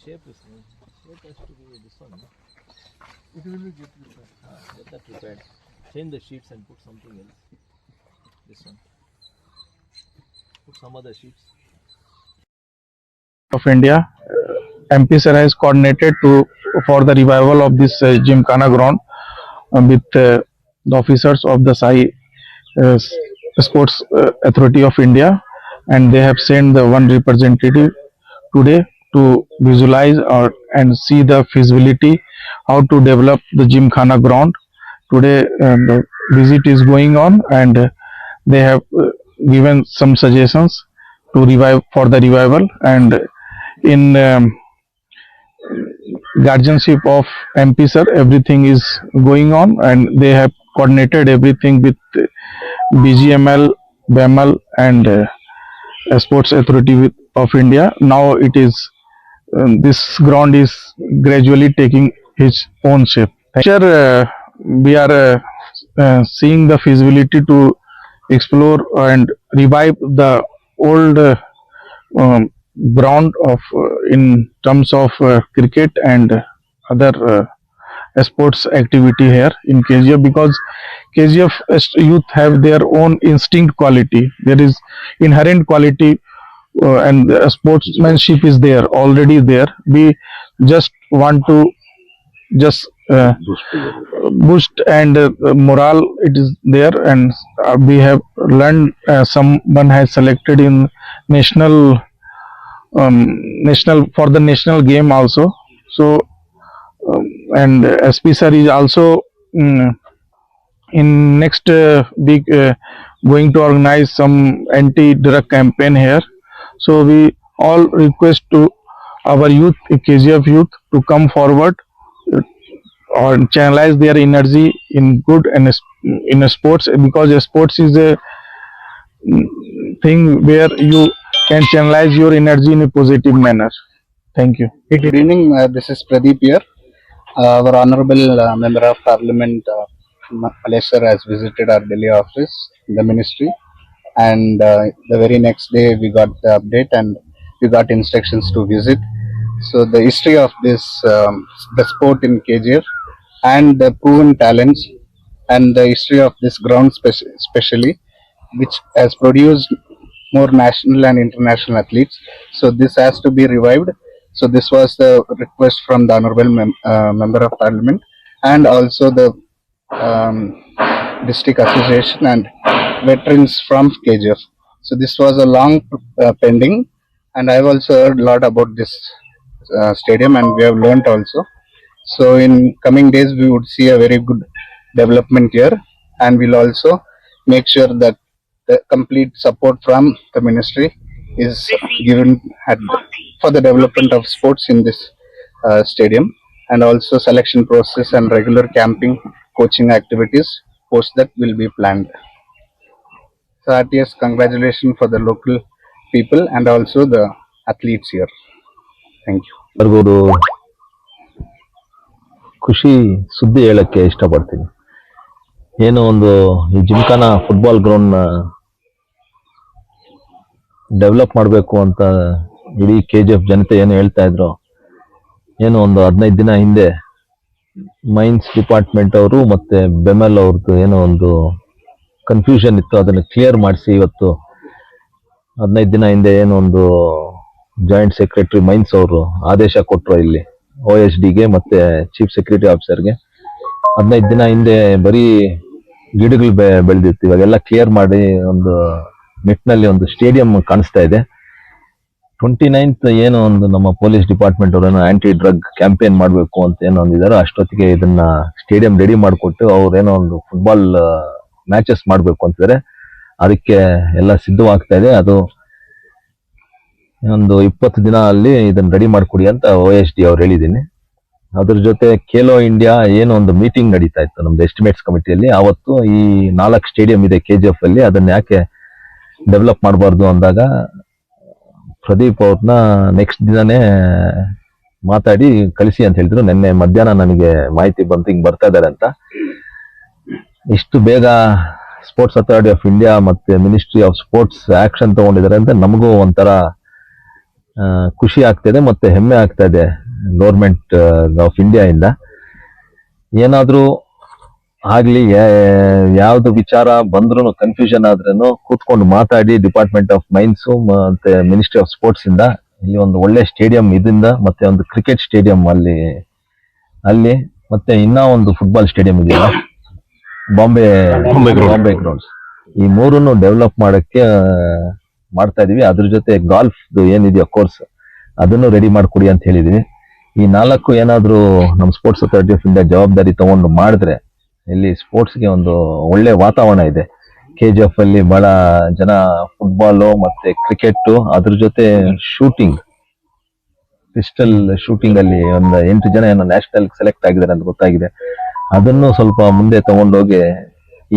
shape is no. Shape has to be this one. No? It will be get repaired. Get that repaired. Change the sheets and put something else. This one. Put some other sheets. Of India, MP sir has coordinated for the revival of this Gymkhana ground with the officers of the SAI Sports Authority of India, and they have sent the one representative today to visualize and see the feasibility how to develop the Gymkhana ground. Today the visit is going on, and they have given some suggestions to revive for the revival, and in guardianship of MP sir, everything is going on, and they have coordinated everything with BGML, BEML, and Sports Authority of India. Now it is this ground is gradually taking its own shape. Sure, we are seeing the feasibility to explore and revive the old ground of in terms of cricket and other sports activity here in KGF, because KGF youth have their own instinct quality. There is inherent quality and sportsmanship is there already there. We just want to just boost and morale it is there, and we have learned someone has selected in national for the national game also. So and SP sir is also in next week going to organize some anti-drug campaign here. So we all request to our youth, KGF youth, to come forward or channelize their energy in good and in a sports, because sports is a thing where you can channelize your energy in a positive manner. Thank you. Good evening. This is Pradeep here. Our Honorable Member of Parliament, Malesh sir, has visited our Delhi office, the ministry, and the very next day we got the update and we got instructions to visit. So the history of this, the sport in KGF, and the proven talents, and the history of this ground especially, which has produced more national and international athletes. So this has to be revived. So this was the request from the Honorable Member of Parliament, and also the District Association and veterans from KGF. So this was a long pending, and I've also heard a lot about this stadium, and we have learnt also. So in coming days we would see a very good development here, and we'll also make sure that the complete support from the ministry is given for the development of sports in this stadium, and also selection process and regular camping, coaching activities post that will be planned. So RTS, congratulations for the local people and also the athletes here. Thank you. ಅವ್ರಿಗೊಂದು ಖುಷಿ ಸುದ್ದಿ ಹೇಳಕ್ಕೆ ಇಷ್ಟಪಡ್ತೀನಿ. ಏನೋ ಒಂದು ಈ ಜಿಮ್ಖಾನಾ football ಗ್ರೌಂಡ್ನ develop ಮಾಡಬೇಕು ಅಂತ ಇಡೀ KGF ಜನತೆ ಏನು ಹೇಳ್ತಾ ಇದ್ರು, ಏನೋ ಒಂದು 15 ದಿನ ಹಿಂದೆ ಮೈನ್ಸ್ ಡಿಪಾರ್ಟ್ಮೆಂಟ್ ಅವರು ಮತ್ತೆ ಬೆಮೆಲ್ ಅವ್ರದ್ದು ಏನೋ ಒಂದು ಕನ್ಫ್ಯೂಷನ್ ಇತ್ತು, ಅದನ್ನು ಕ್ಲಿಯರ್ ಮಾಡಿಸಿ ಇವತ್ತು 15 ದಿನ ಹಿಂದೆ ಏನೋ ಒಂದು ಜಾಯಿಂಟ್ ಸೆಕ್ರೆಟರಿ ಮೈನ್ಸ್ ಅವರು ಆದೇಶ ಕೊಟ್ಟರು ಇಲ್ಲಿ OSDಗೆ ಮತ್ತೆ ಚೀಫ್ ಸೆಕ್ಯೂರಿಟಿ ಆಫೀಸರ್ಗೆ. 15 ದಿನ ಹಿಂದೆ ಬರೀ ಗಿಡಗಳು ಬೆಳೆದಿತ್ತು, ಇವಾಗೆಲ್ಲ ಕ್ಲಿಯರ್ ಮಾಡಿ ಒಂದು ನಿಟ್ಟಿನಲ್ಲಿ ಒಂದು ಸ್ಟೇಡಿಯಂ ಕಾಣಿಸ್ತಾ ಇದೆ. 29th ಏನೋ ಒಂದು ನಮ್ಮ ಪೊಲೀಸ್ ಡಿಪಾರ್ಟ್ಮೆಂಟ್ ಅವರೇನೋ ಆಂಟಿ ಡ್ರಗ್ ಕ್ಯಾಂಪೇನ್ ಮಾಡಬೇಕು ಅಂತ ಏನೋ ಒಂದಿದ್ದಾರೆ. ಅಷ್ಟೊತ್ತಿಗೆ ಇದನ್ನ ಸ್ಟೇಡಿಯಂ ರೆಡಿ ಮಾಡಿಕೊಟ್ಟು ಅವ್ರೇನೋ ಒಂದು ಫುಟ್ಬಾಲ್ ಮ್ಯಾಚಸ್ ಮಾಡಬೇಕು ಅಂತಿದ್ದಾರೆ. ಅದಕ್ಕೆ ಎಲ್ಲ ಸಿದ್ಧವಾಗ್ತಾ ಇದೆ. ಅದು ಒಂದು 20 ದಿನ ಅಲ್ಲಿ ಇದನ್ನ ರೆಡಿ ಮಾಡಿಕೊಡಿ ಅಂತ OSD ಅವ್ರು ಹೇಳಿದ್ದೀನಿ. ಅದ್ರ ಜೊತೆ ಖೇಲೋ ಇಂಡಿಯಾ ಏನೋ ಒಂದು ಮೀಟಿಂಗ್ ನಡೀತಾ ಇತ್ತು ನಮ್ದು ಎಸ್ಟಿಮೇಟ್ಸ್ ಕಮಿಟಿಯಲ್ಲಿ. ಆವತ್ತು ಈ 4 ಸ್ಟೇಡಿಯಂ ಇದೆ KGF ಅಲ್ಲಿ, ಅದನ್ನ ಯಾಕೆ ಡೆವಲಪ್ ಮಾಡಬಾರ್ದು ಅಂದಾಗ ಪ್ರದೀಪ್ ಅವ್ರನ್ನ ನೆಕ್ಸ್ಟ್ ದಿನನೇ ಮಾತಾಡಿ ಕಳಿಸಿ ಅಂತ ಹೇಳಿದ್ರು. ನಿನ್ನೆ ಮಧ್ಯಾಹ್ನ ನನಗೆ ಮಾಹಿತಿ ಬಂತು ಹಿಂಗ್ ಬರ್ತಾ ಇದಾರೆ ಅಂತ. ಇಷ್ಟು ಬೇಗ ಸ್ಪೋರ್ಟ್ಸ್ ಅಥಾರಿಟಿ ಆಫ್ ಇಂಡಿಯಾ ಮತ್ತೆ ಮಿನಿಸ್ಟ್ರಿ ಆಫ್ ಸ್ಪೋರ್ಟ್ಸ್ ಆಕ್ಷನ್ ತಗೊಂಡಿದ್ದಾರೆ ಅಂತ ನಮಗೂ ಒಂಥರ ಖುಷಿ ಆಗ್ತಿದೆ ಮತ್ತೆ ಹೆಮ್ಮೆ ಆಗ್ತಾ ಇದೆ ಗೌರ್ಮೆಂಟ್ ಆಫ್ ಇಂಡಿಯಾ ಇಂದ. ಏನಾದ್ರೂ ಆಗ್ಲಿ, ಯಾವ್ದು ವಿಚಾರ ಬಂದ್ರು ಕನ್ಫ್ಯೂಷನ್ ಆದ್ರೂ ಕೂತ್ಕೊಂಡು ಮಾತಾಡಿ ಡಿಪಾರ್ಟ್ಮೆಂಟ್ ಆಫ್ ಮೈನ್ಸ್ ಮತ್ತೆ ಮಿನಿಸ್ಟ್ರಿ ಆಫ್ ಸ್ಪೋರ್ಟ್ಸ್ ಇಂದ ಇಲ್ಲಿ ಒಂದು ಒಳ್ಳೆ ಸ್ಟೇಡಿಯಂ ಇದರಿಂದ ಮತ್ತೆ ಒಂದು ಕ್ರಿಕೆಟ್ ಸ್ಟೇಡಿಯಂ ಅಲ್ಲಿ ಮತ್ತೆ ಇನ್ನ ಒಂದು ಫುಟ್ಬಾಲ್ ಸ್ಟೇಡಿಯಂ ಇದೆಯಲ್ಲ, ಬಾಂಬೆ ಗ್ರೌಂಡ್ಸ್, ಈ ಮೂರನ್ನು ಡೆವಲಪ್ ಮಾಡಕ್ಕೆ ಮಾಡ್ತಾ ಇದೀವಿ. ಅದ್ರ ಜೊತೆ ಗಾಲ್ಫ್ ಏನಿದೆಯೋ ಕೋರ್ಸ್ ಅದನ್ನು ರೆಡಿ ಮಾಡ್ಕೊಡಿ ಅಂತ ಹೇಳಿದೀವಿ. ಈ 4 ಏನಾದ್ರೂ ನಮ್ಮ ಸ್ಪೋರ್ಟ್ಸ್ ಅಥಾರಿಟಿ ಆಫ್ ಇಂಡಿಯಾ ಜವಾಬ್ದಾರಿ ತಗೊಂಡು ಮಾಡಿದ್ರೆ ಇಲ್ಲಿ ಸ್ಪೋರ್ಟ್ಸ್ಗೆ ಒಂದು ಒಳ್ಳೆ ವಾತಾವರಣ ಇದೆ. KGF ಅಲ್ಲಿ ಬಹಳ ಜನ ಫುಟ್ಬಾಲ್ ಮತ್ತೆ ಕ್ರಿಕೆಟ್, ಅದ್ರ ಜೊತೆ ಶೂಟಿಂಗ್, ಪಿಸ್ಟಲ್ ಶೂಟಿಂಗ್ ಅಲ್ಲಿ ಒಂದು 8 ಜನ ಏನೋ ನ್ಯಾಷನಲ್ ಸೆಲೆಕ್ಟ್ ಆಗಿದ್ದಾರೆ ಅಂತ ಗೊತ್ತಾಗಿದೆ. ಅದನ್ನು ಸ್ವಲ್ಪ ಮುಂದೆ ತಗೊಂಡೋಗಿ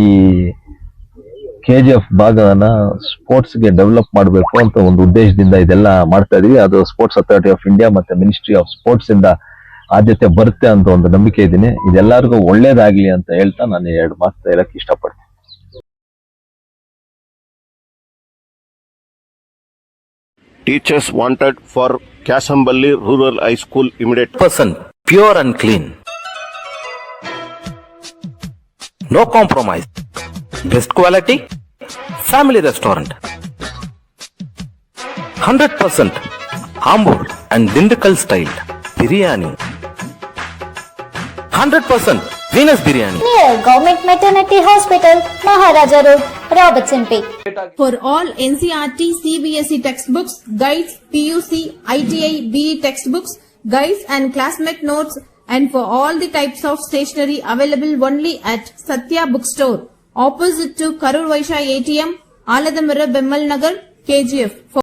ಈ KGF ಭಾಗನ ಸ್ಪೋರ್ಟ್ಸ್ ಗೆ ಡೆವಲಪ್ ಮಾಡಬೇಕು ಅಂತ ಒಂದು ಉದ್ದೇಶದಿಂದ ಇದೆಲ್ಲ ಮಾಡ್ತಾ ಇದೀವಿ. ಅದು ಸ್ಪೋರ್ಟ್ಸ್ ಅಥಾರಿಟಿ ಆಫ್ ಇಂಡಿಯಾ ಮತ್ತೆ ಮಿನಿಸ್ಟ್ರಿ ಆಫ್ ಸ್ಪೋರ್ಟ್ಸ್ ಇಂದ ಆದ್ಯತೆ ಬರುತ್ತೆ ಅಂತ ಒಂದು ನಂಬಿಕೆ ಇದ್ದೀನಿ. ಇದೆಲ್ಲರಿಗೂ ಒಳ್ಳೇದಾಗ್ಲಿ ಅಂತ ಹೇಳ್ತಾ ನಾನು 2 ಮಾತು ಹೇಳಕ್ ಇಷ್ಟಪಡ್ತೀನಿ. Teachers wanted for Kassamballi Rural High School immediate. Person pure and clean. No compromise. Best quality. Family restaurant. 100% Ambur and Dindakal style biryani. 100% Venus biryani. Near Government Maternity Hospital, Maharaja Road, Robertson Peak. For all NCERT, CBSE textbooks, guides, PUC, ITI, BE textbooks, guides and classmate notes, and for all the types of stationery available only at Satya Bookstore, opposite to Karur Vaishya ATM, Aladamira Bemmal Nagar, KGF.